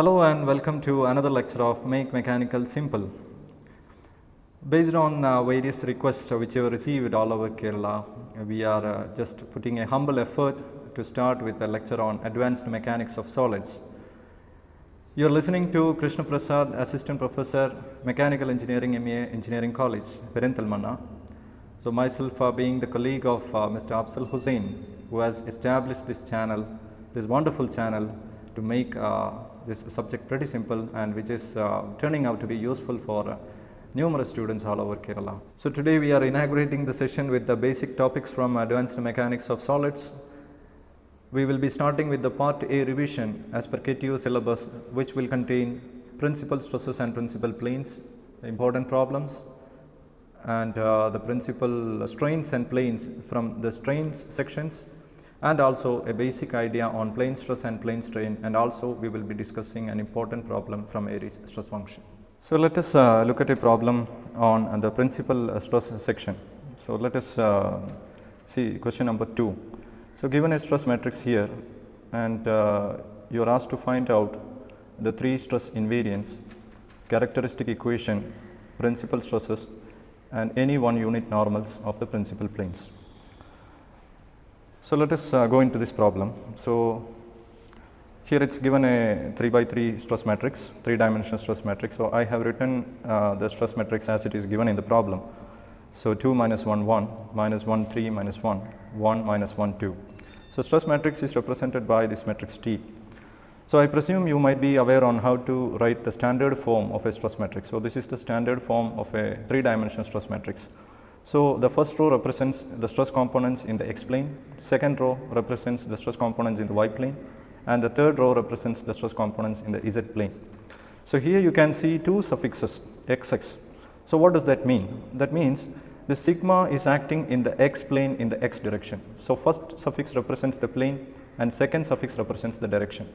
Hello and welcome to another lecture of Make Mechanical Simple. Based on various requests which we have received all over Kerala, we are just putting a humble effort to start with a lecture on Advanced Mechanics of Solids. You are listening to Krishna Prasad, Assistant Professor, Mechanical Engineering, MA Engineering College, Perinthal. So myself being the colleague of Mr. Afzal Hussain, who has established this channel, this wonderful channel, to make this subject pretty simple and which is turning out to be useful for numerous students all over Kerala. So today we are inaugurating the session with the basic topics from Advanced Mechanics of Solids. We will be starting with the Part A revision as per KTU syllabus, which will contain principal stresses and principal planes, important problems, and the principal strains and planes from the strains sections, and also a basic idea on plane stress and plane strain, and also we will be discussing an important problem from Airy's stress function. So let us look at a problem on the principal stress section. So let us see question number 2. So given a stress matrix here, and you are asked to find out the 3 stress invariants, characteristic equation, principal stresses, and any 1 unit normals of the principal planes. So let us go into this problem. So here it's given a 3 by 3 stress matrix, 3-dimensional stress matrix. So I have written the stress matrix as it is given in the problem. So 2 minus 1 1, minus 1 3, minus 1 1, minus 1 2. So stress matrix is represented by this matrix T. So I presume you might be aware on how to write the standard form of a stress matrix. So this is the standard form of a 3-dimensional stress matrix. So the first row represents the stress components in the x plane, second row represents the stress components in the y plane, and the third row represents the stress components in the z plane. So here you can see 2 suffixes xx. So what does that mean? That means the sigma is acting in the x plane in the x direction. So first suffix represents the plane and second suffix represents the direction.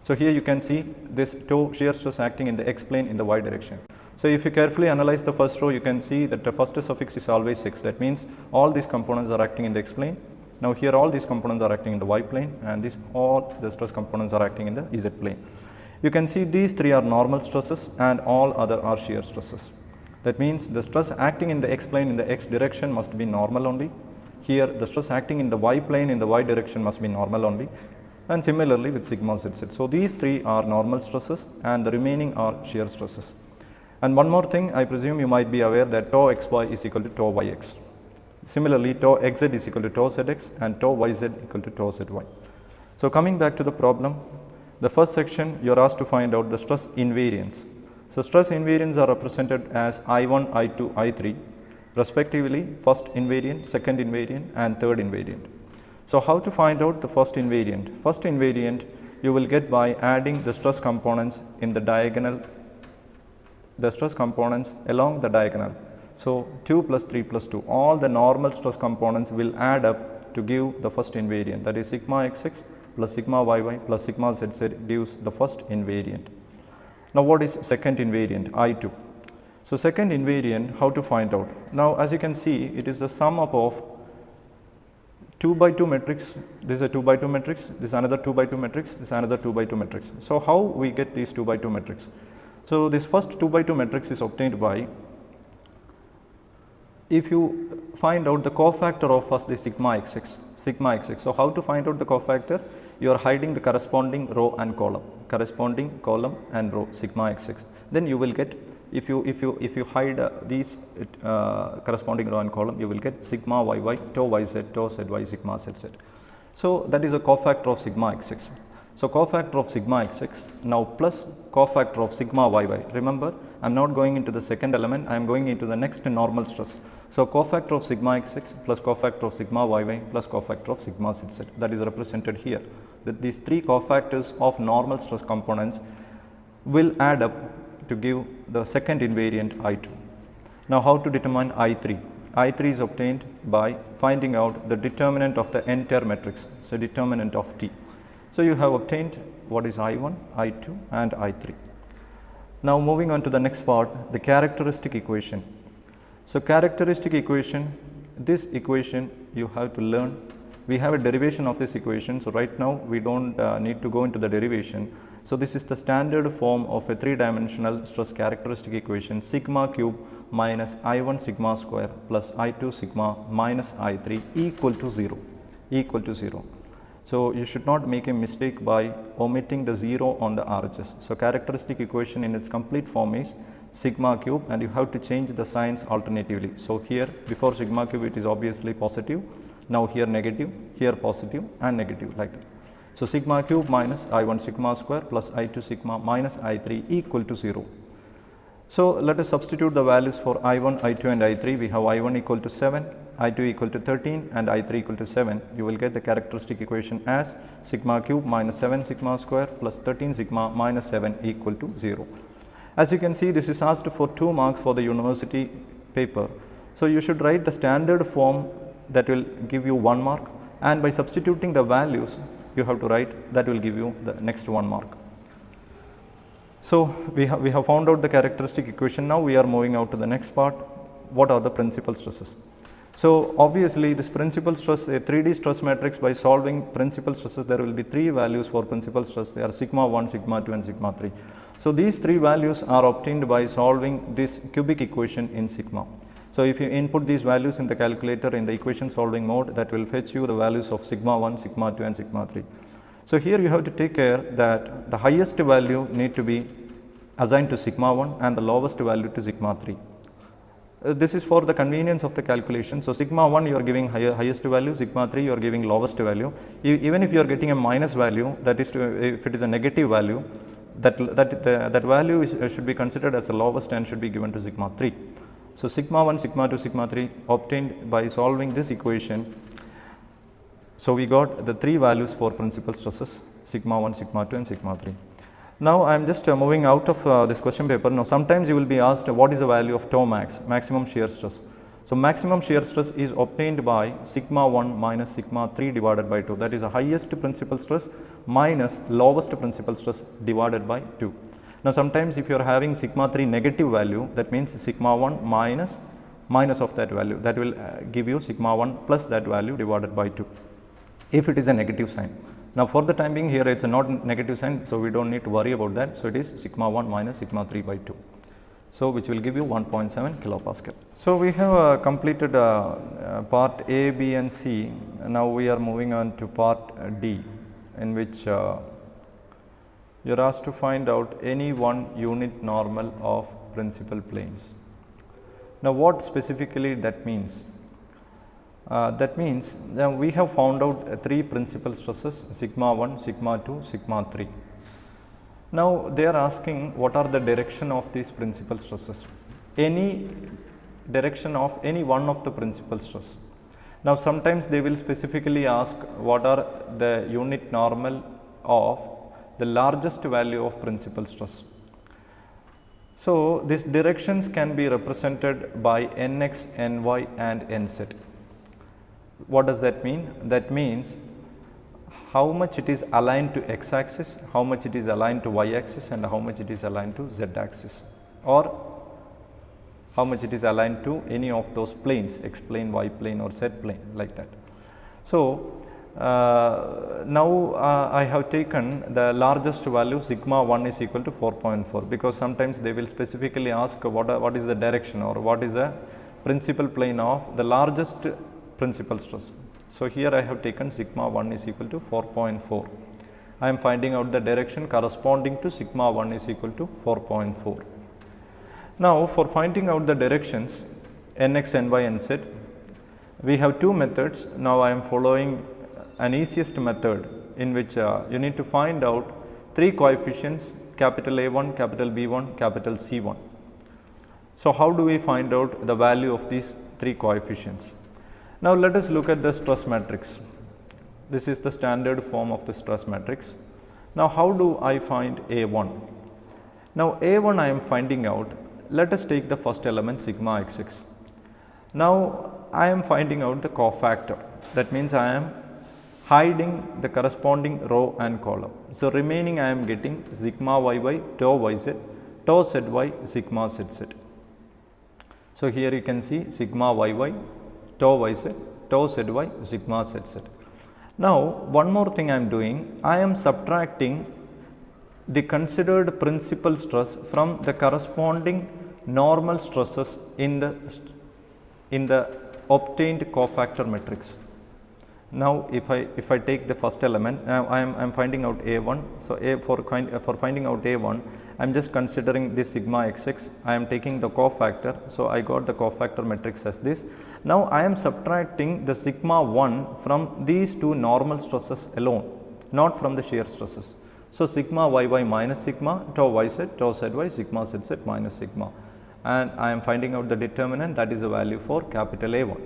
So here you can see this toe shear stress acting in the x plane in the y direction. So if you carefully analyze the first row, you can see that the first suffix is always x. That means all these components are acting in the x plane. Now here all these components are acting in the y plane, and these all the stress components are acting in the z plane. You can see these 3 are normal stresses and all other are shear stresses. That means the stress acting in the x plane in the x direction must be normal only. Here the stress acting in the y plane in the y direction must be normal only, and similarly with sigma zz. So these 3 are normal stresses and the remaining are shear stresses. And one more thing, I presume you might be aware that tau xy is equal to tau yx. Similarly, tau xz is equal to tau zx and tau yz equal to tau zy. So coming back to the problem, the first section you are asked to find out the stress invariants. So stress invariants are represented as I1, I2, I3 respectively, first invariant, second invariant, and third invariant. So how to find out the first invariant? First invariant you will get by adding the stress components in the diagonal, the stress components along the diagonal. So 2 plus 3 plus 2, all the normal stress components will add up to give the first invariant, that is sigma xx plus sigma yy plus sigma zz gives the first invariant. Now what is second invariant? I2. So second invariant, how to find out? Now as you can see, it is the sum up of 2 by 2 matrix, this is a 2 by 2 matrix, this is another 2 by 2 matrix, this is another 2 by 2 matrix. So how we get these 2 by 2 matrix? So this first 2 by 2 matrix is obtained by, if you find out the cofactor of first the sigma xx. So how to find out the cofactor? You are hiding the corresponding row and column, sigma xx. Then you will get, if you hide these corresponding row and column, you will get sigma yy, tau yz, tau zy, sigma zz. So that is a cofactor of sigma xx. So cofactor of sigma xx now plus cofactor of sigma yy. Remember, I am not going into the second element, I am going into the next normal stress. So cofactor of sigma xx plus cofactor of sigma yy plus cofactor of sigma zz, that is represented here. That these 3 cofactors of normal stress components will add up to give the second invariant I2. Now how to determine I3? I3 is obtained by finding out the determinant of the entire matrix, so determinant of T. So you have obtained what is I1, I2 and I3. Now moving on to the next part, the characteristic equation. So characteristic equation, this equation you have to learn. We have a derivation of this equation. So right now we don't need to go into the derivation. So this is the standard form of a three-dimensional stress characteristic equation, sigma cube minus I1 sigma square plus I2 sigma minus I3 equal to 0, equal to 0. So you should not make a mistake by omitting the 0 on the RHS. So characteristic equation in its complete form is sigma cube, and you have to change the signs alternatively. So here before sigma cube it is obviously positive, now here negative, here positive and negative, like that. So sigma cube minus I1 sigma square plus I2 sigma minus I3 equal to 0. So let us substitute the values for I1, I2 and I3. We have I1 equal to 7, I2 equal to 13 and I3 equal to 7. You will get the characteristic equation as sigma cube minus 7 sigma square plus 13 sigma minus 7 equal to 0. As you can see, this is asked for 2 marks for the university paper. So you should write the standard form that will give you 1 mark, and by substituting the values you have to write that will give you the next 1 mark. So we have found out the characteristic equation. Now we are moving out to the next part. What are the principal stresses? So obviously this principal stress, a 3D stress matrix, by solving principal stresses there will be 3 values for principal stress. They are sigma 1, sigma 2 and sigma 3. So these 3 values are obtained by solving this cubic equation in sigma. So if you input these values in the calculator in the equation solving mode, that will fetch you the values of sigma 1, sigma 2 and sigma 3. So here you have to take care that the highest value need to be assigned to sigma 1 and the lowest value to sigma 3. This is for the convenience of the calculation. So sigma 1 you are giving highest value, sigma 3 you are giving lowest value. Even if you are getting a minus value, that is if it is a negative value, that value should be considered as the lowest and should be given to sigma 3. So sigma 1, sigma 2, sigma 3 obtained by solving this equation. So we got the 3 values for principal stresses, sigma 1, sigma 2 and sigma 3. Now I am just moving out of this question paper. Now sometimes you will be asked what is the value of tau max, maximum shear stress. So maximum shear stress is obtained by sigma 1 minus sigma 3 divided by 2, that is the highest principal stress minus lowest principal stress divided by 2. Now sometimes if you are having sigma 3 negative value, that means sigma 1 minus of that value, that will give you sigma 1 plus that value divided by 2 if it is a negative sign. Now for the time being here it is a not negative sign, so we do not need to worry about that. So it is sigma 1 minus sigma 3 by 2. So which will give you 1.7 kilopascal. So we have completed part A, B and C. Now we are moving on to part D, in which you are asked to find out any one unit normal of principal planes. Now what specifically that means? That means we have found out 3 principal stresses, sigma 1, sigma 2, sigma 3. Now they are asking what are the direction of these principal stresses, any direction of any one of the principal stress. Now sometimes they will specifically ask what are the unit normal of the largest value of principal stress. So these directions can be represented by nx, ny and nz. What does that mean? That means how much it is aligned to x axis, how much it is aligned to y axis and how much it is aligned to z axis, or how much it is aligned to any of those planes, x plane, y plane or z plane, like that. So now I have taken the largest value sigma 1 is equal to 4.4, because sometimes they will specifically ask what is the direction or what is the principal plane of the largest principal stress. So here I have taken sigma 1 is equal to 4.4. I am finding out the direction corresponding to sigma 1 is equal to 4.4. Now for finding out the directions nx, ny, nz, we have 2 methods. Now I am following an easiest method in which you need to find out 3 coefficients, capital A1, capital B1, capital C1. So how do we find out the value of these 3 coefficients? Now let us look at the stress matrix. This is the standard form of the stress matrix. Now how do I find A1? Now A1 I am finding out, let us take the first element sigma xx. Now I am finding out the cofactor, that means I am hiding the corresponding row and column. So remaining I am getting sigma yy, tau yz, tau zy, sigma zz. So here you can see sigma yy, tau yz, tau zy, sigma zz. Now one more thing I am doing, I am subtracting the considered principal stress from the corresponding normal stresses in the obtained cofactor matrix. Now, if I take the first element, I am finding out A1. So, for finding out A1, I am just considering this sigma xx. I am taking the cofactor. So, I got the cofactor matrix as this. Now, I am subtracting the sigma 1 from these two normal stresses alone, not from the shear stresses. So, sigma yy minus sigma, tau yz, tau zy, sigma zz minus sigma, and I am finding out the determinant, that is the value for capital A1.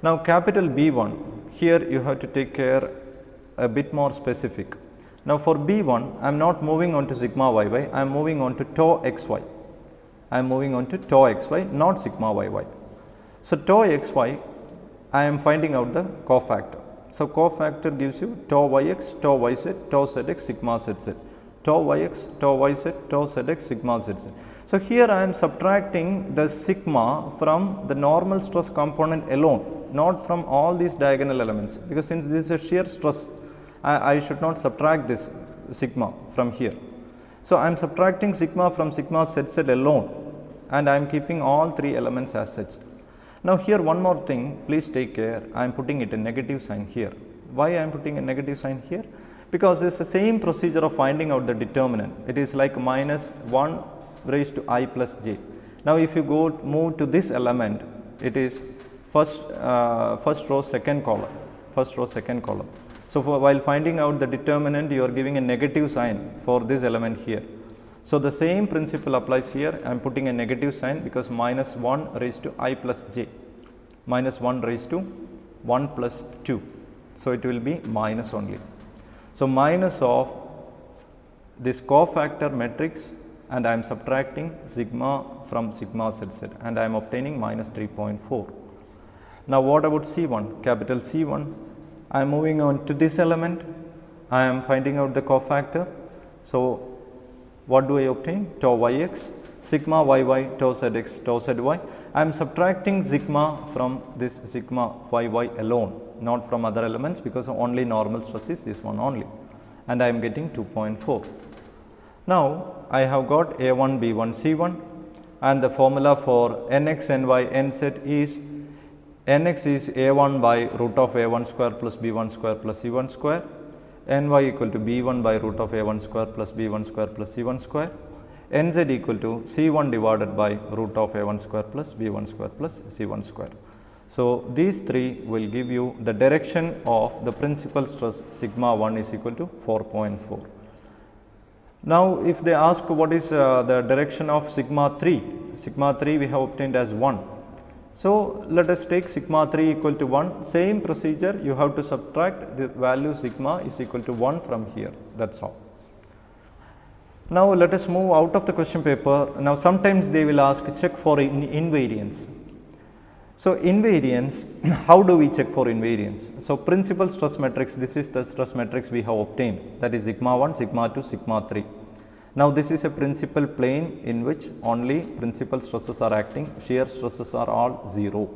Now, capital B1, here you have to take care a bit more specific. Now, for B1, I am not moving on to sigma yy, I am moving on to tau xy. I am moving on to tau xy, not sigma yy. So, tau xy, I am finding out the cofactor. So, cofactor gives you tau yx, tau yz, tau zx, sigma zz, tau yx, tau yz, tau zx, sigma zz. So, here I am subtracting the sigma from the normal stress component alone, not from all these diagonal elements, because since this is a shear stress, I should not subtract this sigma from here. So, I am subtracting sigma from sigma zz alone, and I am keeping all three elements as such. Now, here one more thing, please take care, I am putting it a negative sign here. Why I am putting a negative sign here? Because it is the same procedure of finding out the determinant. It is like minus 1 raised to I plus j. Now, if you move to this element, it is first row second column, So, while finding out the determinant, you are giving a negative sign for this element here. So, the same principle applies here. I am putting a negative sign because minus 1 raised to I plus j, minus 1 raised to 1 plus 2. So, it will be minus only. So, minus of this cofactor matrix, and I am subtracting sigma from sigma zz, and I am obtaining minus 3.4. Now, what about C1? Capital C1, I am moving on to this element, I am finding out the cofactor. So, what do I obtain? Tau yx, sigma yy, tau zx, tau zy. I am subtracting sigma from this sigma yy alone, not from other elements, because only normal stress is this one only, and I am getting 2.4. Now, I have got A1, B1, C1, and the formula for Nx, Ny, Nz is Nx is A1 by root of A1 square plus B1 square plus C1 square, Ny equal to B1 by root of A1 square plus B1 square plus C1 square, Nz equal to C1 divided by root of A1 square plus B1 square plus C1 square. So, these three will give you the direction of the principal stress sigma 1 is equal to 4.4. Now, if they ask what is the direction of sigma 3 we have obtained as 1. So, let us take sigma 3 equal to 1, same procedure, you have to subtract the value sigma is equal to 1 from here, that is all. Now, let us move out of the question paper. Now, sometimes they will ask check for invariance. So, invariance, how do we check for invariance? So, principal stress matrix, this is the stress matrix we have obtained, that is sigma 1, sigma 2, sigma 3. Now, this is a principal plane in which only principal stresses are acting, shear stresses are all 0.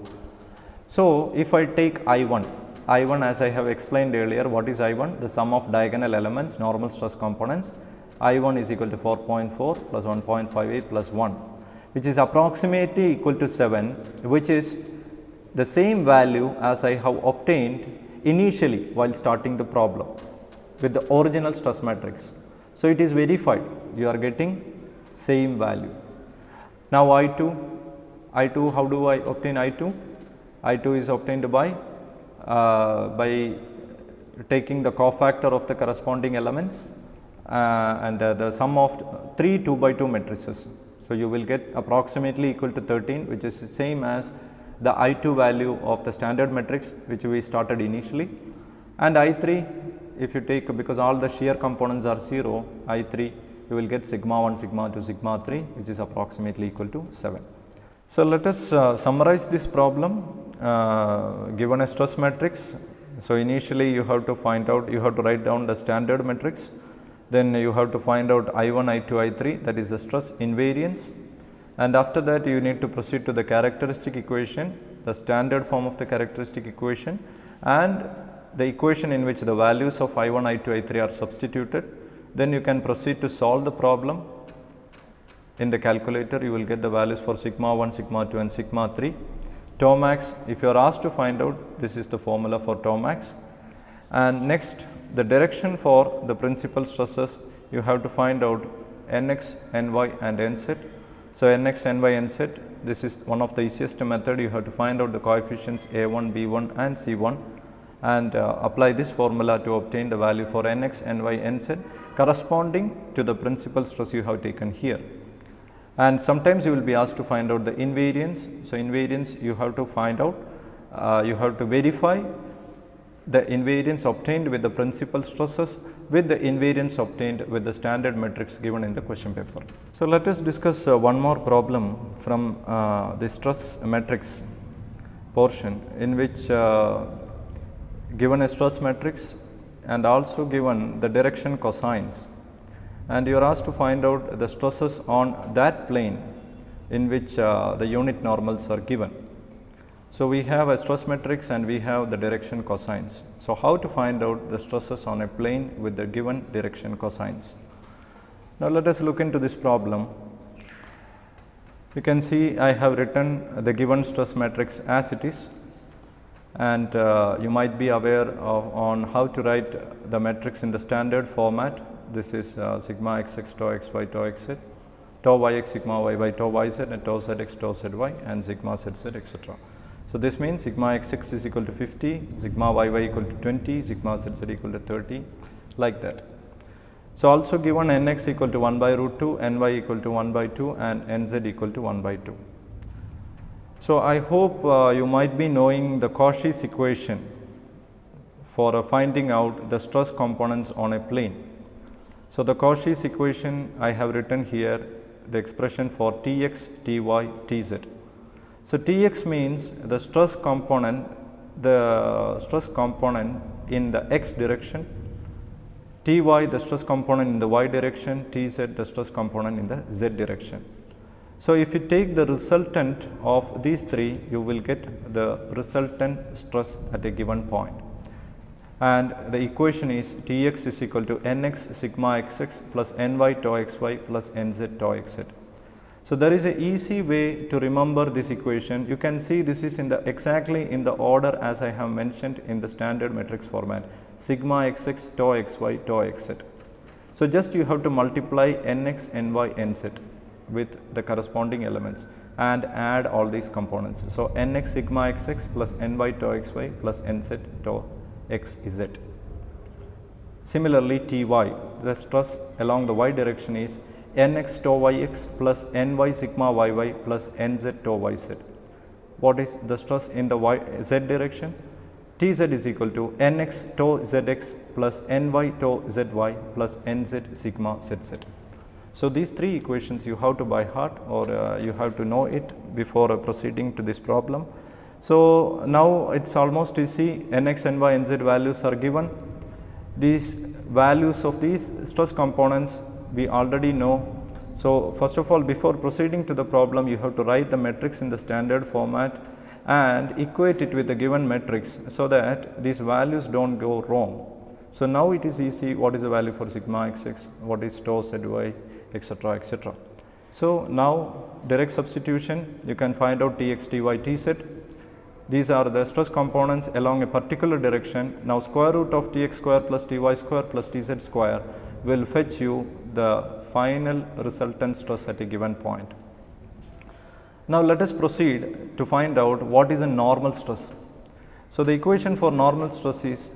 So, if I take I1 as I have explained earlier, what is I1? The sum of diagonal elements, normal stress components. I1 is equal to 4.4 plus 1.58 plus 1, which is approximately equal to 7, which is the same value as I have obtained initially while starting the problem with the original stress matrix. So, it is verified, you are getting same value. Now, I2, how do I obtain I2? I2 is obtained by taking the cofactor of the corresponding elements and the sum of 3 2 by 2 matrices. So, you will get approximately equal to 13, which is the same as the I2 value of the standard matrix which we started initially, and I3, if you take, because all the shear components are 0, I3 you will get sigma 1, sigma 2, sigma 3, which is approximately equal to 7. So, let us summarize this problem. Given a stress matrix, so initially you have to find out, you have to write down the standard matrix, then you have to find out I1, I2, I3, that is the stress invariance, and after that you need to proceed to the characteristic equation, the standard form of the characteristic equation, and the equation in which the values of I1, I2, I3 are substituted. Then you can proceed to solve the problem. In the calculator, you will get the values for sigma 1, sigma 2 and sigma 3. Tau max, if you are asked to find out, this is the formula for tau max. And next, the direction for the principal stresses, you have to find out Nx, Ny and Nz. So, Nx, Ny, Nz, this is one of the easiest method. You have to find out the coefficients A1, B1 and C1 and apply this formula to obtain the value for Nx, Ny, Nz corresponding to the principal stress you have taken here. And sometimes you will be asked to find out the invariance. So, invariance you have to find out, you have to verify the invariance obtained with the principal stresses with the invariance obtained with the standard metrics given in the question paper. So, let us discuss one more problem from the stress matrix portion, in which given a stress matrix and also given the direction cosines, and you are asked to find out the stresses on that plane in which the unit normals are given. So, we have a stress matrix and we have the direction cosines. So, how to find out the stresses on a plane with the given direction cosines? Now, let us look into this problem. You can see I have written the given stress matrix as it is, and you might be aware of on how to write the matrix in the standard format. This is sigma xx, tau xy, tau xz, tau yx, sigma yy, tau yz and tau zx, tau zy and sigma zz, etc. So, this means sigma xx is equal to 50, sigma yy equal to 20, sigma zz equal to 30, like that. So, also given nx equal to 1 by root 2, ny equal to 1 by 2 and nz equal to 1 by 2. So, I hope you might be knowing the Cauchy's equation for finding out the stress components on a plane. So, the Cauchy's equation I have written here the expression for Tx, Ty, Tz. So, Tx means the stress component in the x direction, Ty the stress component in the y direction, Tz the stress component in the z direction. So, if you take the resultant of these three, you will get the resultant stress at a given point. And the equation is Tx is equal to Nx sigma xx plus Ny tau xy plus Nz tau xz. So, there is a easy way to remember this equation. You can see this is in the exactly in the order as I have mentioned in the standard matrix format, sigma xx, tau xy, tau xz. So, just you have to multiply Nx, Ny, Nz with the corresponding elements and add all these components. So, Nx sigma xx plus Ny tau xy plus Nz tau xz. Similarly, Ty, the stress along the y direction is Nx tau yx plus Ny sigma yy plus Nz tau yz. What is the stress in the z direction? Tz is equal to Nx tau zx plus Ny tau zy plus Nz sigma zz. So, these three equations you have to by heart, or you have to know it before proceeding to this problem. So, now it is almost easy. Nx, Ny, Nz values are given. These values of these stress components we already know. So, first of all, before proceeding to the problem, you have to write the matrix in the standard format and equate it with the given matrix, so that these values do not go wrong. So, now it is easy. What is the value for sigma xx, what is tau zy, etc., etc. So, now direct substitution, you can find out Tx, Ty, Tz. These are the stress components along a particular direction. Now, square root of Tx square plus Ty square plus Tz square will fetch you the final resultant stress at a given point. Now, let us proceed to find out what is a normal stress. So, the equation for normal stress is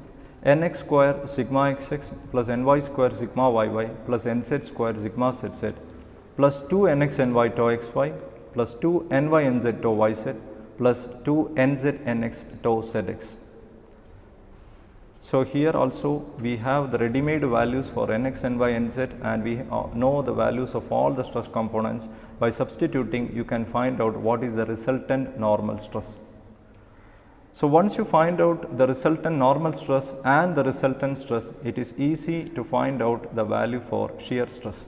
Nx square sigma xx plus Ny square sigma yy plus Nz square sigma zz plus 2 Nx Ny tau xy plus 2 Ny Nz tau yz plus 2 Nz Nx tau zx. So, here also we have the ready made values for Nx, Ny, Nz, and we know the values of all the stress components. By substituting, you can find out what is the resultant normal stress. So, once you find out the resultant normal stress and the resultant stress, it is easy to find out the value for shear stress.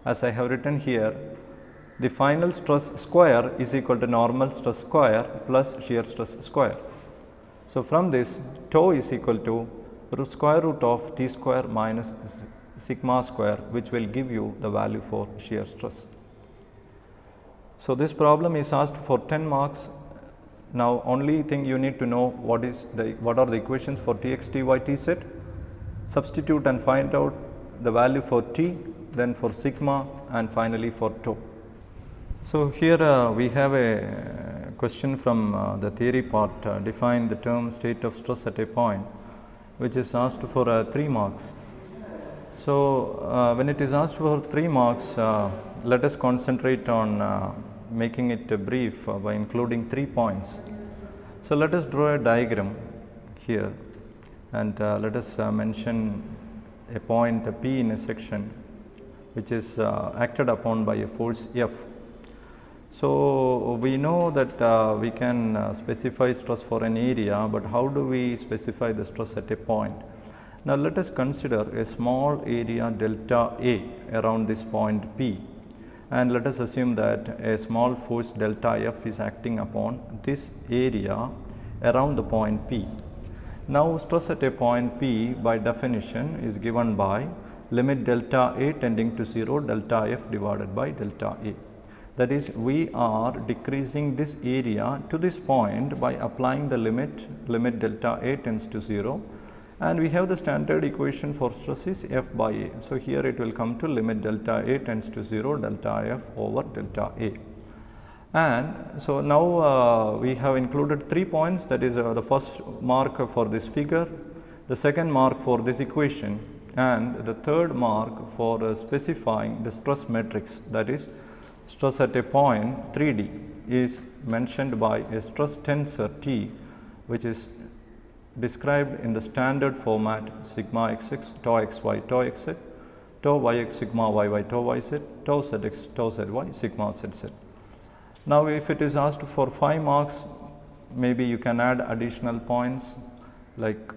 As I have written here, the final stress square is equal to normal stress square plus shear stress square. So, from this, tau is equal to square root of T square minus sigma square, which will give you the value for shear stress. So, this problem is asked for 10 marks. Now, only thing you need to know what are the equations for Tx, Ty, Tz, substitute and find out the value for T, then for sigma, and finally for tau. So, here we have a question from the theory part, define the term state of stress at a point, which is asked for 3 marks. So, when it is asked for 3 marks, let us concentrate on making it brief by including 3 points. So, let us draw a diagram here, and let us mention a point P in a section which is acted upon by a force F. So, we know that we can specify stress for an area, but how do we specify the stress at a point? Now, let us consider a small area delta A around this point P, and let us assume that a small force delta F is acting upon this area around the point P. Now, stress at a point P by definition is given by limit delta A tending to 0 delta F divided by delta A. That is, we are decreasing this area to this point by applying the limit delta A tends to 0, and we have the standard equation for stress is F by A. So, here it will come to limit delta A tends to 0 delta F over delta A. And so, now we have included 3 points, that is the first mark for this figure, the second mark for this equation, and the third mark for specifying the stress matrix, that is stress at a point 3D is mentioned by a stress tensor T, which is described in the standard format sigma xx, tau xy, tau xz, tau yx, sigma yy, tau yz, tau zx, tau zy, sigma zz. Now, if it is asked for 5 marks, maybe you can add additional points, like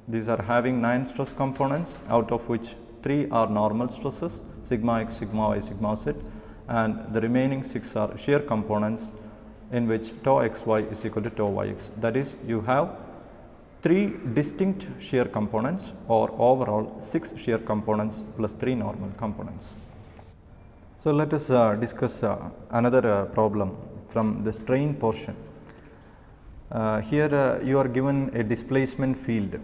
these are having 9 stress components, out of which 3 are normal stresses, sigma x, sigma y, sigma z, and the remaining 6 are shear components, in which tau xy is equal to tau yx. That is, you have 3 distinct shear components, or overall 6 shear components plus 3 normal components. So, let us discuss another problem from the strain portion. Here you are given a displacement field,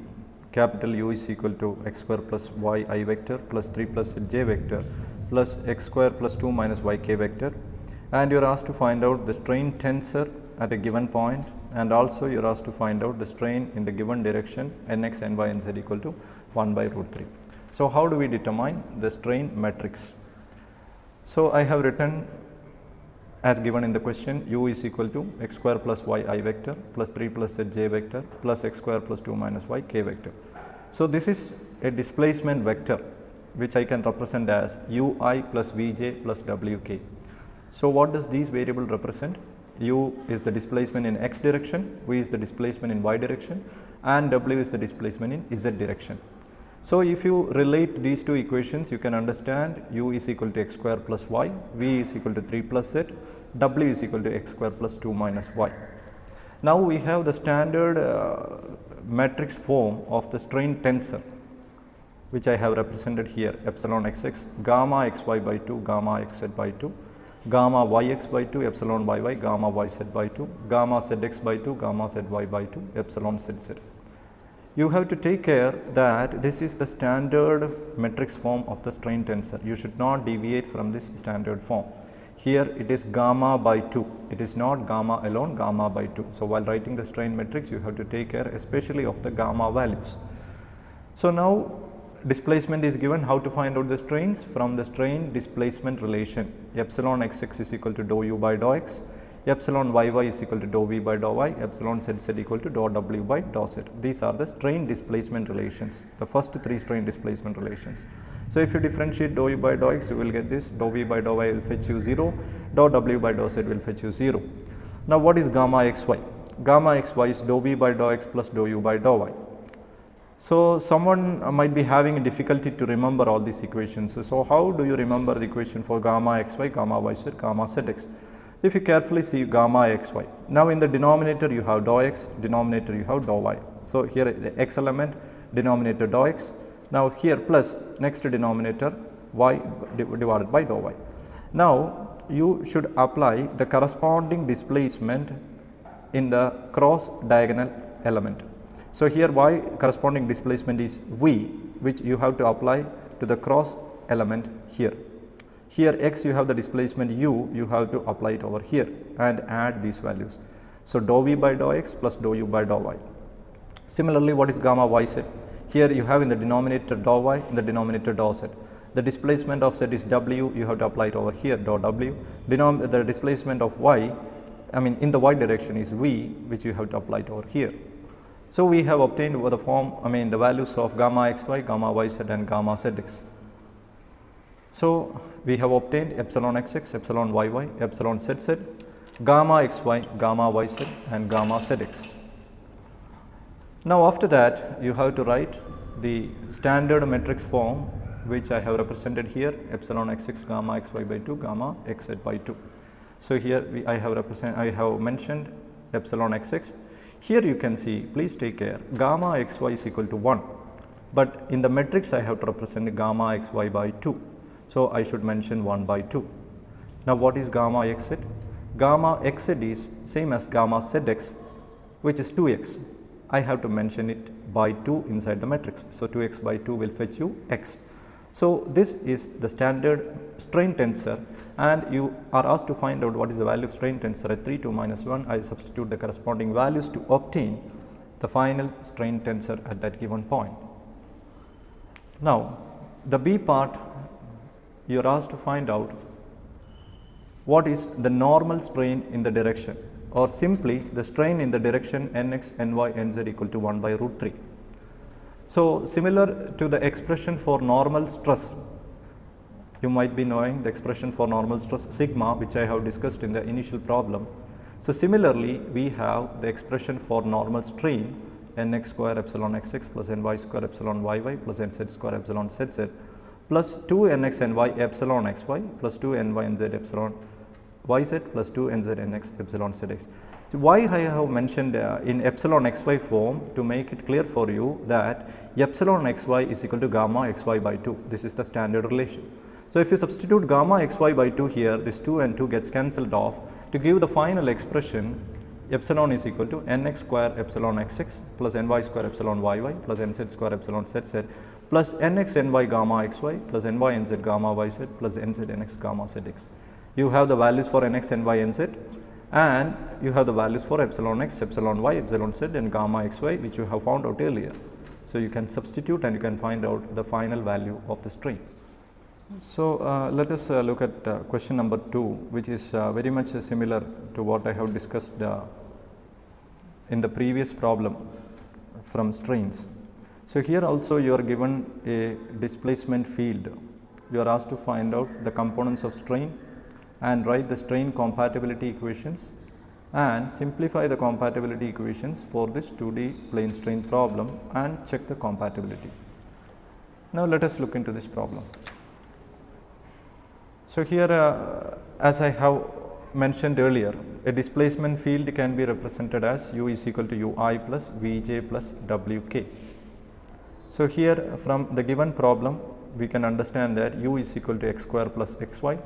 capital U is equal to x square plus y I vector plus 3 plus j vector plus x square plus 2 minus y k vector, and you are asked to find out the strain tensor at a given point, and also you are asked to find out the strain in the given direction nx, ny, nz equal to 1 by root 3. So, how do we determine the strain matrix? So, I have written as given in the question, u is equal to x square plus y I vector plus 3 plus z j vector plus x square plus 2 minus y k vector. So, this is a displacement vector which I can represent as ui plus vj plus wk. So, what does these variable represent? U is the displacement in x direction, v is the displacement in y direction, and w is the displacement in z direction. So, if you relate these two equations, you can understand u is equal to x square plus y, v is equal to 3 plus z, w is equal to x square plus 2 minus y. Now, we have the standard matrix form of the strain tensor, which I have represented here, epsilon xx, gamma xy by 2, gamma xz by 2, gamma yx by 2, epsilon yy, gamma yz by 2, gamma zx by 2, gamma zy by 2, epsilon zz. You have to take care that this is the standard matrix form of the strain tensor. You should not deviate from this standard form. Here it is gamma by 2, it is not gamma alone, gamma by 2. So, while writing the strain matrix, you have to take care especially of the gamma values. So, now displacement is given. How to find out the strains? From the strain displacement relation, epsilon xx is equal to dou u by dou x, epsilon yy is equal to dou v by dou y, epsilon zz equal to dou w by dou z. These are the strain displacement relations, the first 3 strain displacement relations. So, if you differentiate dou u by dou x, you will get this, dou v by dou y will fetch you 0, dou w by dou z will fetch you 0. Now, what is gamma xy? Gamma xy is dou v by dou x plus dou u by dou y. So, someone might be having a difficulty to remember all these equations. So, how do you remember the equation for gamma xy, gamma yz, gamma zx? If you carefully see gamma xy, now in the denominator you have dou x, denominator you have dou y. So, here the x element, denominator dou x, Now here plus next denominator y divided by dou y. Now you should apply the corresponding displacement in the cross diagonal element. So here y corresponding displacement is v, which you have to apply to the cross element here. Here x you have the displacement u, you have to apply it over here and add these values. So dou v by dou x plus dou u by dou y. Similarly, what is gamma y z? Here you have in the denominator dou y, in the denominator dou z. The displacement of z is w, you have to apply it over here, dou w. The displacement of y, in the y direction is v, which you have to apply it over here. So we have obtained over the form, the values of gamma xy, gamma yz and gamma zx. So we have obtained epsilon xx, epsilon yy, epsilon zz, gamma xy, gamma yz and gamma zx. Now after that you have to write the standard matrix form, which I have represented here, epsilon xx gamma xy by 2 gamma xz by 2. So here I have mentioned epsilon xx. Here you can see, please take care, gamma xy is equal to 1, but in the matrix I have to represent gamma xy by 2. So I should mention 1 by 2. Now what is gamma xz? Gamma xz is same as gamma zx, which is 2x. I have to mention it by 2 inside the matrix. So 2x by 2 will fetch you x. So this is the standard strain tensor, and you are asked to find out what is the value of strain tensor at 3, 2, minus 1. I substitute the corresponding values to obtain the final strain tensor at that given point. Now the B part, you are asked to find out what is the normal strain in the direction, or simply the strain in the direction nx, ny, nz equal to 1 by root 3. So similar to the expression for normal stress, you might be knowing the expression for normal stress sigma, which I have discussed in the initial problem. So similarly, we have the expression for normal strain nx square epsilon xx plus ny square epsilon yy plus nz square epsilon zz plus 2 nx ny epsilon xy plus 2 ny nz epsilon yz plus 2 nz nx epsilon zx. So why I have mentioned in epsilon xy form, to make it clear for you that epsilon xy is equal to gamma xy by 2. This is the standard relation. So if you substitute gamma xy by 2 here, this 2 and 2 gets cancelled off to give the final expression. Epsilon is equal to nx square epsilon xx plus ny square epsilon yy plus nz square epsilon zz plus nx ny gamma xy plus ny nz gamma yz plus nz nx gamma zx. You have the values for nx, ny, nz, and you have the values for epsilon x, epsilon y, epsilon z and gamma xy, which you have found out earlier. So you can substitute and you can find out the final value of the strain. So let us look at question number 2, which is very much similar to what I have discussed in the previous problem from strains. So here also you are given a displacement field. You are asked to find out the components of strain and write the strain compatibility equations and simplify the compatibility equations for this 2D plane strain problem and check the compatibility. Now let us look into this problem. So here as I have mentioned earlier, a displacement field can be represented as u is equal to ui plus vj plus wk. So here from the given problem we can understand that u is equal to x square plus xy,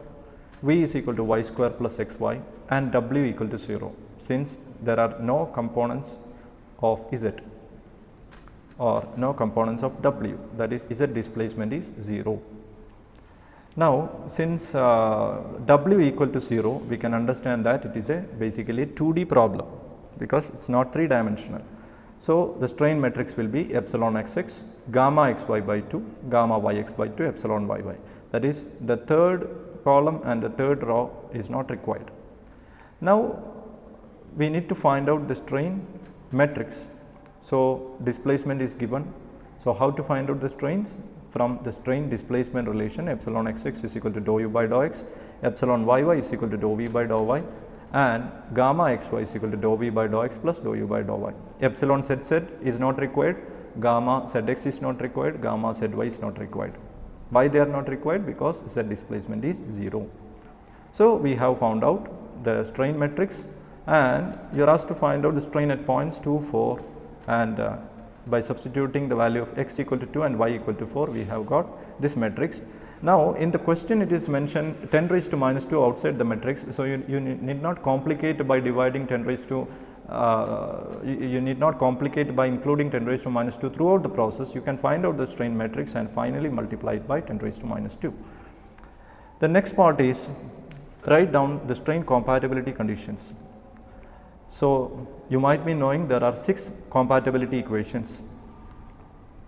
v is equal to y square plus xy and w equal to 0, since there are no components of z or no components of w, that is z displacement is 0. Now since w equal to 0, we can understand that it is basically a 2D problem because it is not 3-dimensional. So the strain matrix will be epsilon xx, gamma xy by 2, gamma yx by 2, epsilon yy. That is, the third column and the third row is not required. Now we need to find out the strain matrix. So displacement is given. So how to find out the strains? From the strain displacement relation, epsilon xx is equal to dou u by dou x, epsilon yy is equal to dou v by dou y, and gamma xy is equal to dou v by dou x plus dou u by dou y. Epsilon zz is not required, gamma zx is not required, gamma zy is not required. Why they are not required? Because z displacement is 0. So we have found out the strain matrix, and you are asked to find out the strain at points 2, 4 and By substituting the value of x equal to 2 and y equal to 4, we have got this matrix. Now, in the question it is mentioned 10 raised to minus 2 outside the matrix. So, you need not complicate by dividing 10 raised to you need not complicate by including 10 raised to minus 2 throughout the process. You can find out the strain matrix and finally multiply it by 10 raised to minus 2. The next part is write down the strain compatibility conditions. So, you might be knowing there are 6 compatibility equations.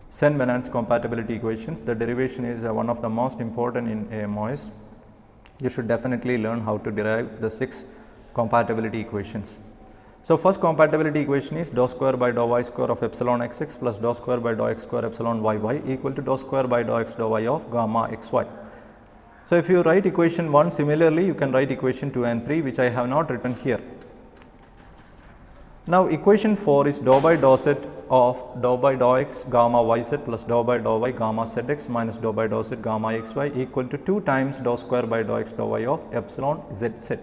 Sen-Venant's compatibility equations. The derivation is one of the most important in AMOS. You should definitely learn how to derive the 6 compatibility equations. So, first compatibility equation is dou square by dou y square of epsilon xx plus dou square by dou x square epsilon yy equal to dou square by dou x dou y of gamma xy. So, if you write equation 1, similarly you can write equation 2 and 3, which I have not written here. Now, equation 4 is dou by dou z of dou by dou x gamma yz plus dou by dou y gamma zx minus dou by dou z gamma xy equal to 2 times dou square by dou x dou y of epsilon zz.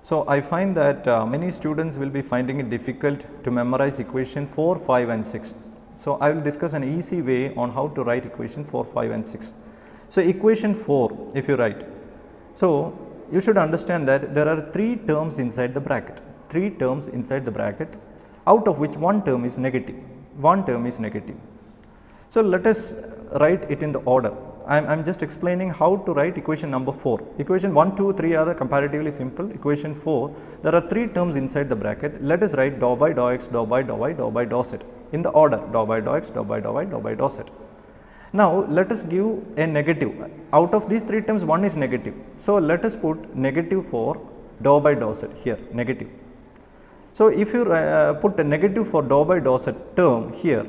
So, I find that many students will be finding it difficult to memorize equation 4, 5 and 6. So, I will discuss an easy way on how to write equation 4, 5 and 6. So, equation 4 if you write. So, you should understand that there are 3 terms inside the bracket, 3 terms inside the bracket, out of which one term is negative, one term is negative. So, let us write it in the order. I am just explaining how to write equation number 4. Equation 1, 2, 3 are comparatively simple. Equation 4, there are 3 terms inside the bracket. Let us write dou by dou x, dou by dou y, dou by dou z in the order dou by dou x, dou by dou y, dou by dou z. Now, let us give a negative. Out of these 3 terms, one is negative. So, let us put negative for dou by dou z here, negative. So, if you put a negative for dou by dou z term here,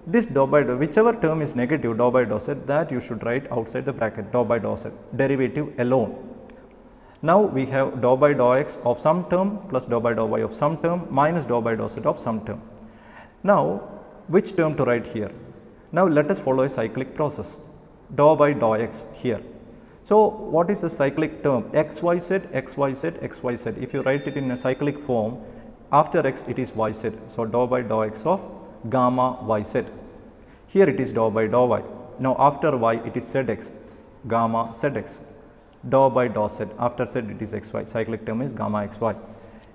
this dou by dou, whichever term is negative dou by dou z, that you should write outside the bracket dou by dou z, derivative alone. Now, we have dou by dou x of some term plus dou by dou y of some term minus dou by dou z of some term. Now, which term to write here? Now, let us follow a cyclic process, dou by dou x here. So, what is the cyclic term? xyz, xyz, xyz. If you write it in a cyclic form, after x it is yz. So, dou by dou x of gamma yz. Here it is dou by dou y. Now, after y it is zx, gamma zx. Dou by dou z, after z it is xy, cyclic term is gamma xy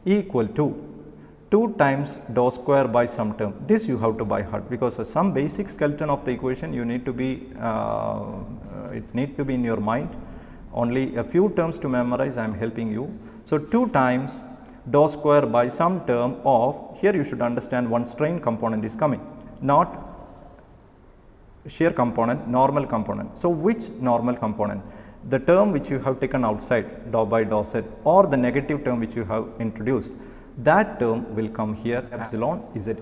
equal to 2 times dou square by some term. This you have to by heart, because some basic skeleton of the equation you need to be it need to be in your mind. Only a few terms to memorize, I am helping you. So, 2 times dou square by some term of, here you should understand one strain component is coming, not shear component, normal component. So, which normal component? The term which you have taken outside dou by dou z, or the negative term which you have introduced, that term will come here epsilon z.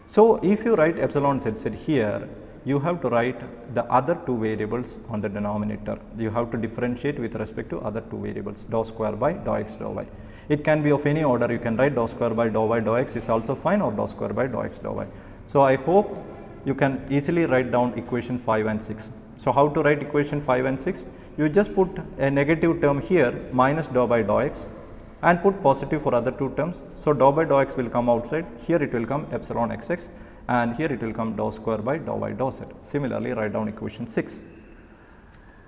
So, if you write epsilon z here, you have to write the other 2 variables on the denominator. You have to differentiate with respect to other 2 variables, dou square by dou x dou y. It can be of any order. You can write dou square by dou y dou x is also fine, or dou square by dou x dou y. So, I hope you can easily write down equation 5 and 6. So, how to write equation 5 and 6? You just put a negative term here minus dou by dou x and put positive for other 2 terms. So, dou by dou x will come outside, here it will come epsilon xx, and here it will come dou square by dou y dou z. Similarly, write down equation 6.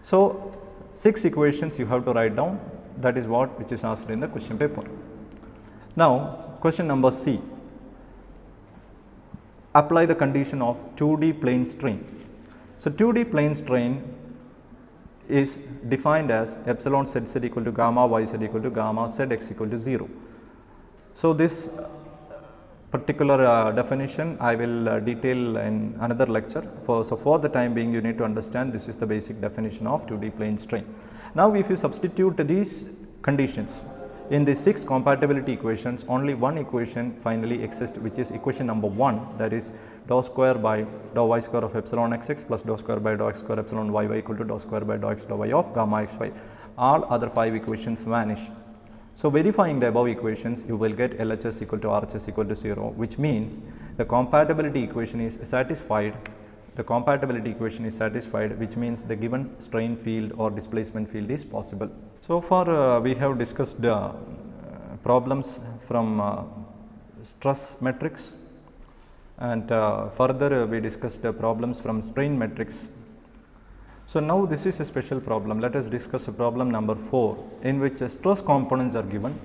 So, 6 equations you have to write down, that is what which is asked in the question paper. Now, question number C. Apply the condition of 2D plane strain. So, 2D plane strain is defined as epsilon z equal to gamma yz equal to gamma zx equal to 0. So, this particular definition I will detail in another lecture. So, for the time being you need to understand this is the basic definition of 2D plane strain. Now, if you substitute these conditions in the 6 compatibility equations, only one equation finally exists, which is equation number 1, that is dou square by dou y square of epsilon xx plus dou square by dou x square epsilon yy equal to dou square by dou x dou y of gamma xy. All other 5 equations vanish. So, verifying the above equations, you will get LHS equal to RHS equal to 0, which means the compatibility equation is satisfied. The compatibility equation is satisfied, which means the given strain field or displacement field is possible. So far, we have discussed problems from stress metrics, and further we discussed problems from strain metrics. So now this is a special problem. Let us discuss problem number 4, in which stress components are given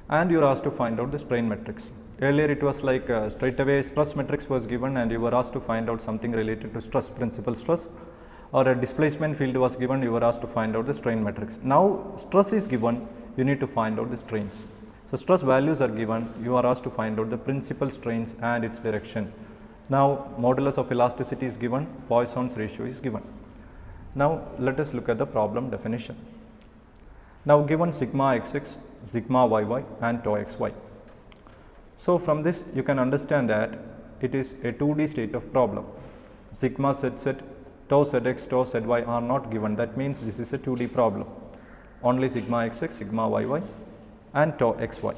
and you are asked to find out the strain metrics. Earlier it was like straight away stress matrix was given and you were asked to find out something related to stress, principal stress, or a displacement field was given, you were asked to find out the strain matrix. Now stress is given, you need to find out the strains. So stress values are given, you are asked to find out the principal strains and its direction. Now modulus of elasticity is given, Poisson's ratio is given. Now let us look at the problem definition. Now given sigma xx, sigma yy and tau xy. So from this you can understand that it is a 2D state of problem. Sigma zz, tau zx, tau zy are not given. That means this is a 2D problem. Only sigma xx, sigma yy and tau xy.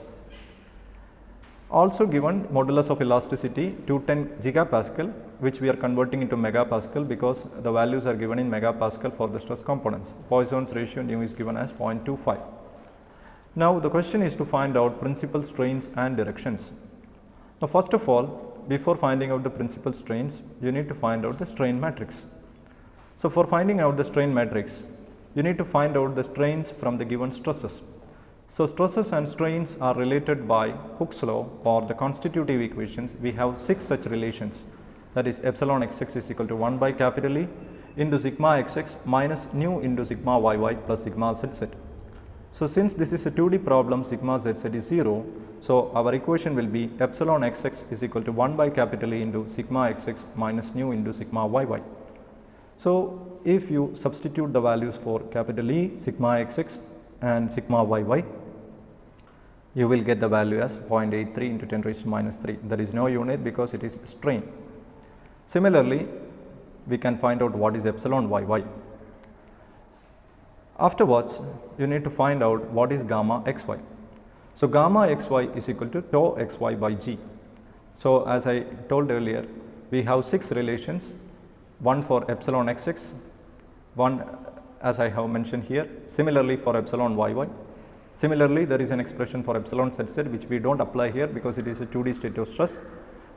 Also given modulus of elasticity 210 gigapascal, which we are converting into megapascal because the values are given in megapascal for the stress components. Poisson's ratio nu is given as 0.25. Now the question is to find out principal strains and directions. Now first of all, before finding out the principal strains, you need to find out the strain matrix. So for finding out the strain matrix, you need to find out the strains from the given stresses. So stresses and strains are related by Hooke's law or the constitutive equations. We have 6 such relations, that is epsilon xx is equal to 1 by capital E into sigma xx minus nu into sigma yy plus sigma zz. So since this is a 2D problem, sigma zz is 0, so our equation will be epsilon xx is equal to 1 by capital E into sigma xx minus nu into sigma yy. So if you substitute the values for capital E, sigma xx and sigma yy, you will get the value as 0.83 into 10 raised to minus 3. There is no unit because it is strain. Similarly, we can find out what is epsilon yy. Afterwards, you need to find out what is gamma xy. So gamma xy is equal to tau xy by g. So as I told earlier, we have 6 relations, one for epsilon xx, one as I have mentioned here, similarly for epsilon yy. Similarly, there is an expression for epsilon zz which we do not apply here because it is a 2D state of stress.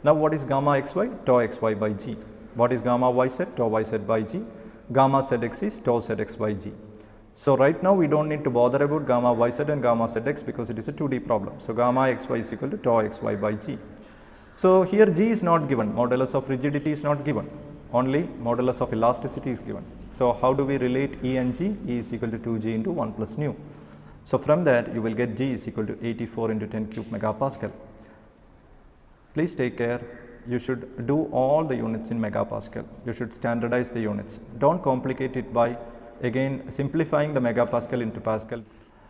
Now what is gamma xy? Tau xy by g. What is gamma yz? Tau yz by g. Gamma zx is tau zx by g. So right now we do not need to bother about gamma yz and gamma zx because it is a 2D problem. So gamma xy is equal to tau xy by g. So here g is not given, modulus of rigidity is not given, only modulus of elasticity is given. So how do we relate E and G? E is equal to 2g into 1 plus nu. So from that you will get G is equal to 84 into 10 cube megapascal. Please take care, you should do all the units in megapascal, you should standardize the units. Do not complicate it by again simplifying the megapascal into pascal.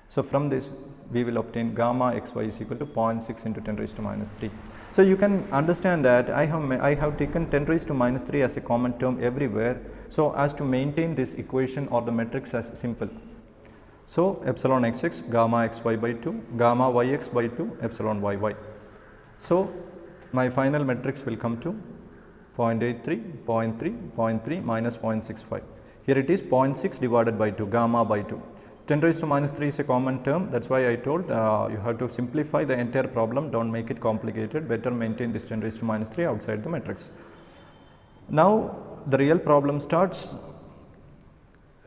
So from this we will obtain gamma xy is equal to 0.6 into 10 raised to minus 3. So you can understand that I have taken 10 raised to minus 3 as a common term everywhere, so as to maintain this equation or the matrix as simple. So epsilon xx, gamma xy by 2, gamma yx by 2, epsilon yy. So my final matrix will come to 0.83, 0.3, 0.3 minus 0.65. Here it is 0.6 divided by 2, gamma by 2. 10 raised to minus 3 is a common term, that is why I told you have to simplify the entire problem, do not make it complicated, better maintain this 10 raised to minus 3 outside the matrix. Now the real problem starts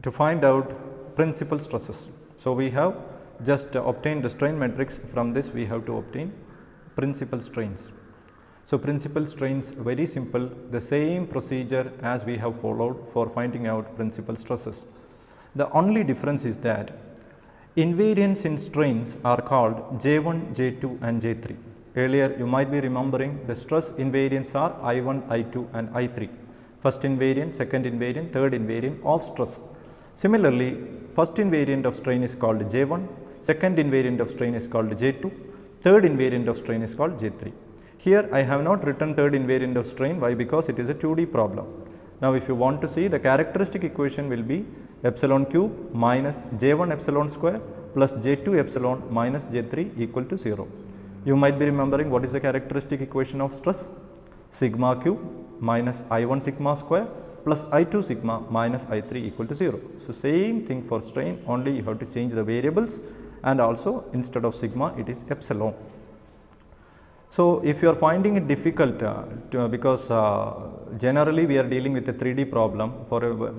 to find out principal stresses. So we have just obtained the strain matrix, from this we have to obtain principal strains. So principal strains, very simple, the same procedure as we have followed for finding out principal stresses. The only difference is that invariants in strains are called J1, J2 and J3. Earlier you might be remembering the stress invariants are I1, I2 and I3. First invariant, second invariant, third invariant of stress. Similarly, first invariant of strain is called J1, second invariant of strain is called J2, third invariant of strain is called J3. Here I have not written third invariant of strain. Why? Because it is a 2D problem. Now if you want to see, the characteristic equation will be epsilon cube minus J1 epsilon square plus J2 epsilon minus J3 equal to 0. You might be remembering what is the characteristic equation of stress? Sigma cube minus I1 sigma square plus I2 sigma minus I3 equal to 0. So same thing for strain, only you have to change the variables, and also instead of sigma it is epsilon. So, if you are finding it difficult because generally we are dealing with a 3D problem,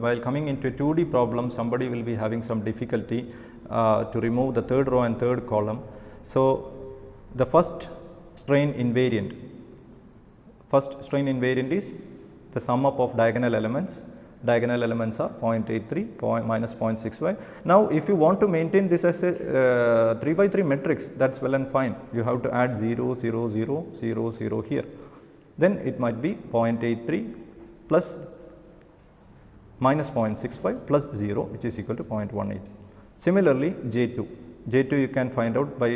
while coming into a 2D problem somebody will be having some difficulty to remove the third row and third column. So, the first strain invariant is the sum up of diagonal elements. Diagonal elements are 0.83 minus 0.65. Now, if you want to maintain this as a 3 by 3 matrix, that is well and fine. You have to add 0, 0, 0, 0, 0 here. Then it might be 0.83 plus minus 0.65 plus 0, which is equal to 0.18. Similarly, J2 you can find out by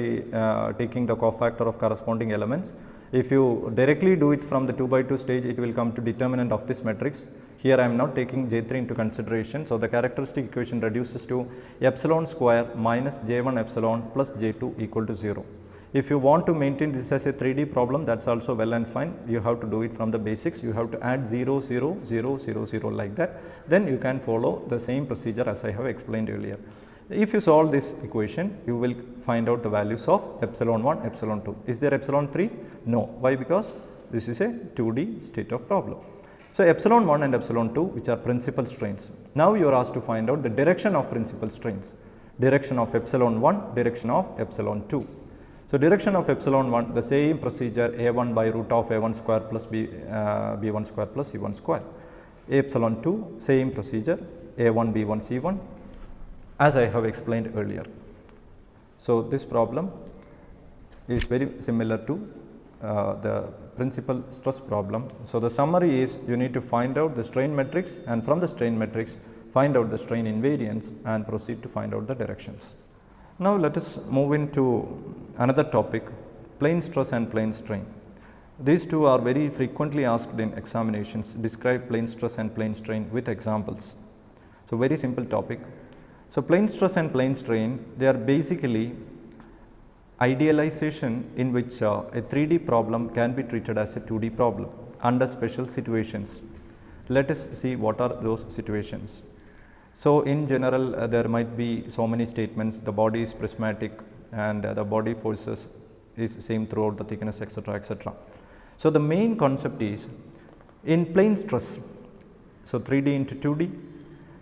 taking the cofactor of corresponding elements. If you directly do it from the 2 by 2 stage, it will come to determinant of this matrix. Here I am not taking J3 into consideration. So, the characteristic equation reduces to epsilon square minus J1 epsilon plus J2 equal to 0. If you want to maintain this as a 3D problem, that is also well and fine. You have to do it from the basics. You have to add 0, 0, 0, 0, 0 like that. Then you can follow the same procedure as I have explained earlier. If you solve this equation, you will find out the values of epsilon 1, epsilon 2. Is there epsilon 3? No. Why? Because this is a 2D state of problem. So, epsilon 1 and epsilon 2, which are principal strains. Now, you are asked to find out the direction of principal strains, direction of epsilon 1, direction of epsilon 2. So, direction of epsilon 1, the same procedure A1 by root of A1 square plus B1 square plus C1 square. Epsilon 2, same procedure A1 B1 C1, as I have explained earlier. So, this problem is very similar to the principal stress problem. So, the summary is you need to find out the strain matrix, and from the strain matrix find out the strain invariants and proceed to find out the directions. Now, let us move into another topic, plane stress and plane strain. These two are very frequently asked in examinations. Describe plane stress and plane strain with examples. So, very simple topic. So, plane stress and plane strain, they are basically idealization in which a 3D problem can be treated as a 2D problem under special situations. Let us see what are those situations. So, in general there might be so many statements, the body is prismatic and the body forces is same throughout the thickness, etc., etc. So, the main concept is in plane stress, so 3D into 2D,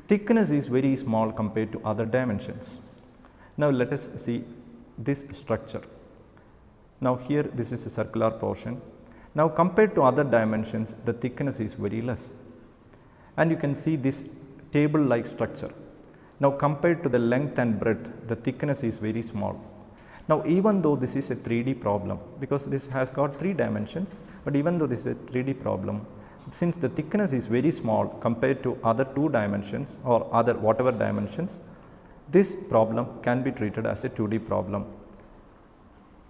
thickness is very small compared to other dimensions. Now, let us see this structure. Now, here this is a circular portion. Now, compared to other dimensions, the thickness is very less, and you can see this table like structure. Now, compared to the length and breadth, the thickness is very small. Now, even though this is a 3D problem, because this has got 3 dimensions, but even though this is a 3D problem, since the thickness is very small compared to other 2 dimensions or other whatever dimensions, this problem can be treated as a 2D problem.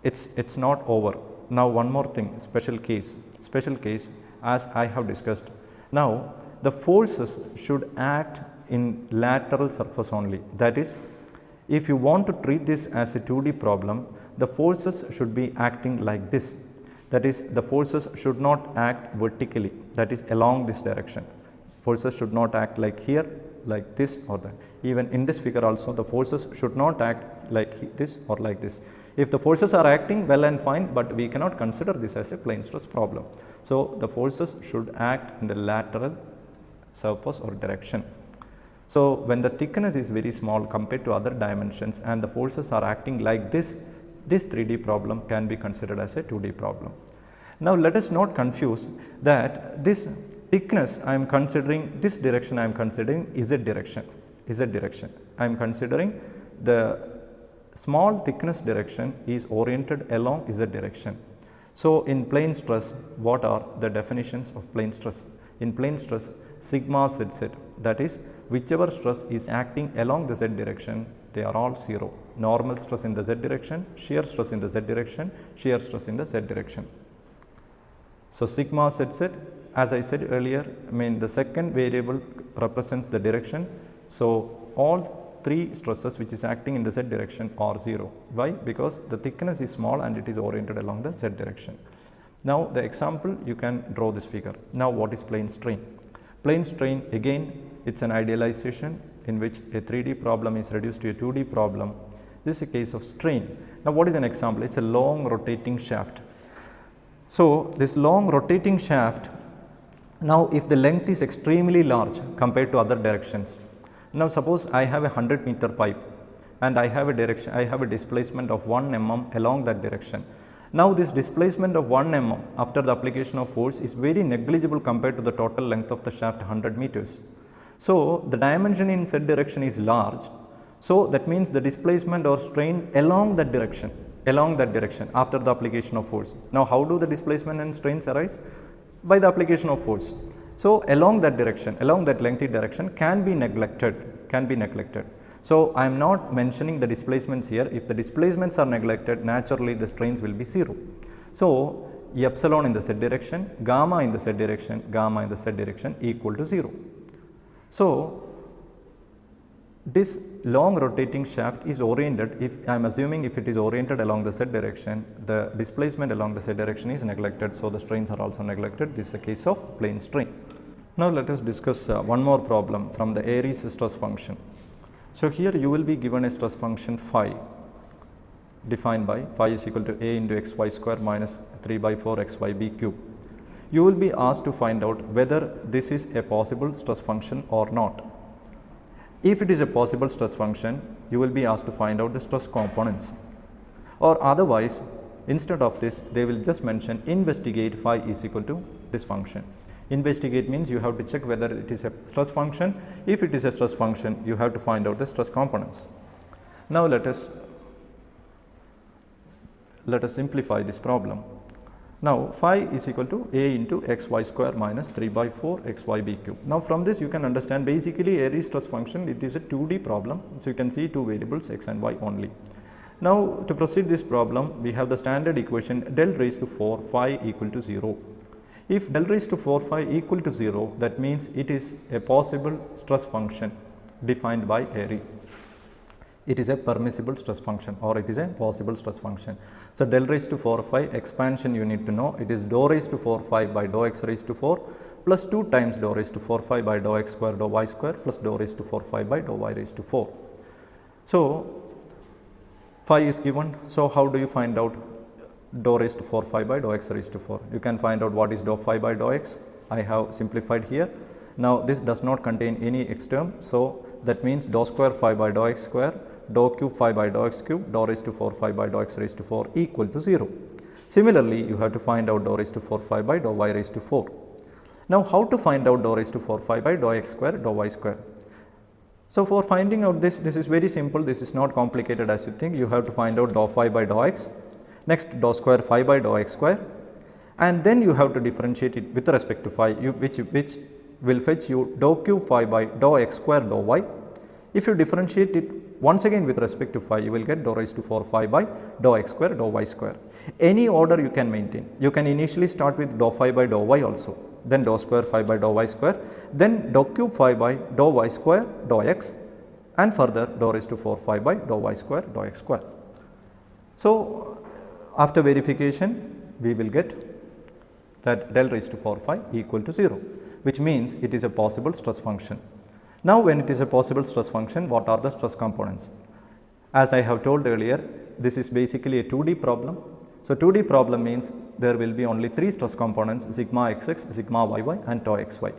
It's not over. Now, one more thing, special case as I have discussed. Now, the forces should act in lateral surface only. That is, if you want to treat this as a 2D problem, the forces should be acting like this. That is, the forces should not act vertically, that is along this direction. Forces should not act like here, like this or that. Even in this figure also, the forces should not act like this or like this. If the forces are acting, well and fine, but we cannot consider this as a plane stress problem. So, the forces should act in the lateral surface or direction. So, when the thickness is very small compared to other dimensions and the forces are acting like this, this 3D problem can be considered as a 2D problem. Now, let us not confuse that this thickness I am considering, this direction I am considering Z direction. I am considering the small thickness direction is oriented along Z direction. So, in plane stress, what are the definitions of plane stress? In plane stress, sigma ZZ, that is, whichever stress is acting along the Z direction, they are all 0. Normal stress in the Z direction, shear stress in the Z direction, shear stress in the Z direction. So, sigma ZZ, as I said earlier, the second variable represents the direction. So, all 3 stresses which is acting in the Z direction are 0. Why? Because the thickness is small and it is oriented along the Z direction. Now, the example, you can draw this figure. Now, what is plane strain? Plane strain, again, it is an idealization in which a 3D problem is reduced to a 2D problem. This is a case of strain. Now, what is an example? It is a long rotating shaft. So, this long rotating shaft, now if the length is extremely large compared to other directions, now suppose I have a 100-meter pipe and I have a displacement of 1 mm along that direction. Now this displacement of 1 mm after the application of force is very negligible compared to the total length of the shaft 100 meters. So the dimension in z direction is large. So that means the displacement or strains along that direction after the application of force. Now how do the displacement and strains arise? By the application of force. So along that direction, along that lengthy direction can be neglected. So I am not mentioning the displacements here. If the displacements are neglected, naturally the strains will be 0. So epsilon in the z direction, gamma in the z direction equal to 0. So this long rotating shaft is oriented, if I am assuming if it is oriented along the z direction, the displacement along the z direction is neglected. So the strains are also neglected. This is a case of plane strain. Now let us discuss one more problem from the Airy's stress function. So here you will be given a stress function phi defined by phi is equal to a into xy square minus 3 by 4 xyb cube. You will be asked to find out whether this is a possible stress function or not. If it is a possible stress function, you will be asked to find out the stress components, or otherwise instead of this they will just mention investigate phi is equal to this function. Investigate means you have to check whether it is a stress function. If it is a stress function, you have to find out the stress components. Now let us simplify this problem. Now phi is equal to a into xy square minus 3 by 4 xyb cube. Now from this you can understand basically Airy's stress function, it is a 2D problem. So you can see two variables x and y only. Now to proceed this problem, we have the standard equation del raised to 4 phi equal to 0. If del raised to 4 phi equal to 0, that means it is a possible stress function defined by Airy. It is a permissible stress function, or it is a possible stress function. So del raised to 4 phi expansion you need to know, it is dou raised to 4 phi by dou x raised to 4 plus 2 times dou raised to 4 phi by dou x square dou y square plus dou raised to 4 phi by dou y raised to 4. So phi is given. So how do you find out dou raised to 4 phi by dou x raised to 4? You can find out what is dou phi by dou x. I have simplified here. Now this does not contain any x term. So that means dou square phi by dou x square, dou cube phi by dou x cube, dou raised to 4 phi by dou x raised to 4 equal to 0. Similarly, you have to find out dou raised to 4 phi by dou y raised to 4. Now how to find out dou raised to 4 phi by dou x square dou y square? So for finding out this is very simple. This is not complicated as you think. You have to find out dou phi by dou x, next dou square phi by dou x square, and then you have to differentiate it with respect to phi, which will fetch you dou cube phi by dou x square dou y. If you differentiate it once again with respect to phi, you will get dou raised to 4 phi by dou x square dou y square. Any order you can maintain. You can initially start with dou phi by dou y also, then dou square phi by dou y square, then dou cube phi by dou y square dou x, and further dou raised to 4 phi by dou y square dou x square. So after verification, we will get that del raised to 4 phi equal to 0, which means it is a possible stress function. Now when it is a possible stress function, what are the stress components? As I have told earlier, this is basically a 2D problem. So 2D problem means there will be only 3 stress components, sigma xx, sigma yy and tau xy.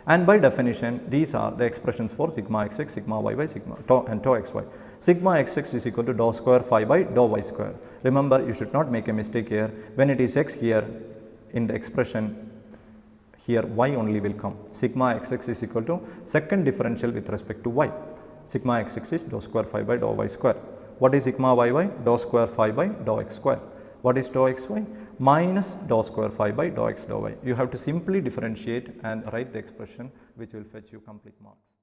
And by definition, these are the expressions for sigma xx, sigma yy, sigma tau and tau xy. Sigma xx is equal to dou square phi by dou y square. Remember, you should not make a mistake here. When it is x here in the expression, here y only will come. Sigma xx is equal to second differential with respect to y. Sigma xx is dou square phi by dou y square. What is sigma yy? Dou square phi by dou x square. What is dou xy? Minus dou square phi by dou x dou y. You have to simply differentiate and write the expression which will fetch you complete marks.